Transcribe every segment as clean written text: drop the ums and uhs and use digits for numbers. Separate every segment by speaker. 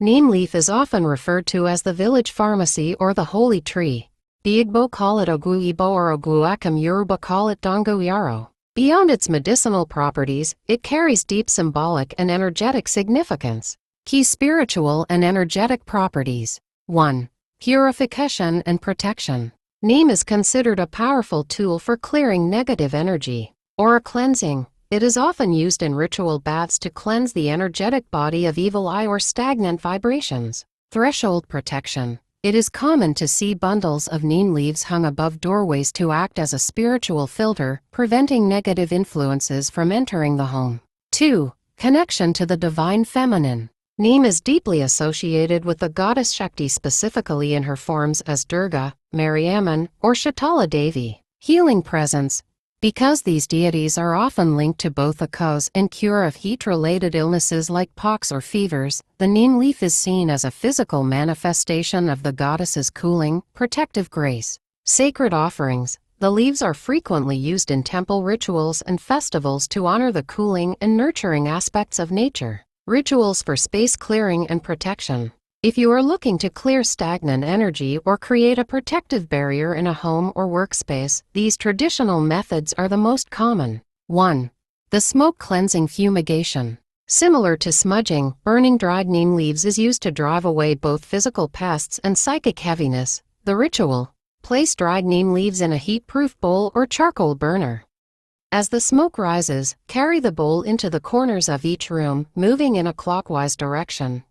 Speaker 1: Neem leaf is often referred to as the village pharmacy or the holy tree. The Igbo call it Ogu-Ibo or Ogu-Akim, Yoruba call it Dongo-Yaro. Beyond its medicinal properties, it carries deep symbolic and energetic significance. Key spiritual and energetic properties. 1. Purification and protection. Neem is considered a powerful tool for clearing negative energy, or cleansing. It is often used in ritual baths to cleanse the energetic body of evil eye or stagnant vibrations. Threshold protection. It is common to see bundles of neem leaves hung above doorways to act as a spiritual filter, preventing negative influences from entering the home. 2. Connection to the divine feminine. Neem is deeply associated with the goddess Shakti, specifically in her forms as Durga, Mariamman, or Shitala Devi. Healing presence. Because these deities are often linked to both the cause and cure of heat-related illnesses like pox or fevers, the neem leaf is seen as a physical manifestation of the goddess's cooling, protective grace. Sacred offerings. The leaves are frequently used in temple rituals and festivals to honor the cooling and nurturing aspects of nature. Rituals for space clearing and protection. If you are looking to clear stagnant energy or create a protective barrier in a home or workspace, these traditional methods are the most common. 1. The smoke cleansing fumigation. Similar to smudging, burning dried neem leaves is used to drive away both physical pests and psychic heaviness. The ritual. Place dried neem leaves in a heat-proof bowl or charcoal burner. As the smoke rises, carry the bowl into the corners of each room, moving in a clockwise direction.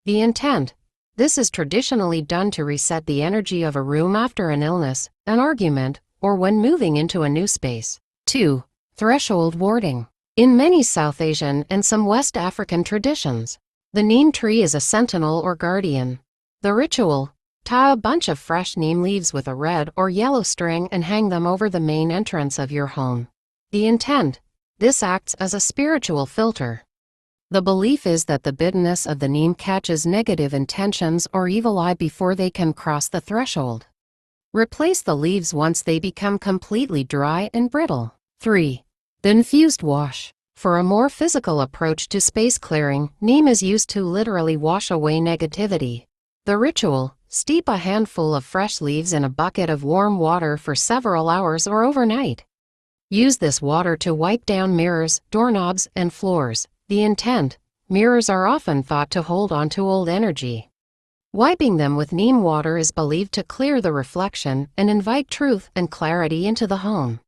Speaker 1: The intent. This is traditionally done to reset the energy of a room after an illness, an argument, or when moving into a new space. 2. Threshold warding. In many South Asian and some West African traditions, the neem tree is a sentinel or guardian. The ritual. Tie a bunch of fresh neem leaves with a red or yellow string and hang them over the main entrance of your home. The intent. This acts as a spiritual filter. The belief is that the bitterness of the neem catches negative intentions or evil eye before they can cross the threshold. Replace the leaves once they become completely dry and brittle. 3. The infused wash. For a more physical approach to space clearing, neem is used to literally wash away negativity. The ritual. Steep a handful of fresh leaves in a bucket of warm water for several hours or overnight. Use this water to wipe down mirrors, doorknobs, and floors. The intent. Mirrors are often thought to hold on to old energy. Wiping them with neem water is believed to clear the reflection and invite truth and clarity into the home.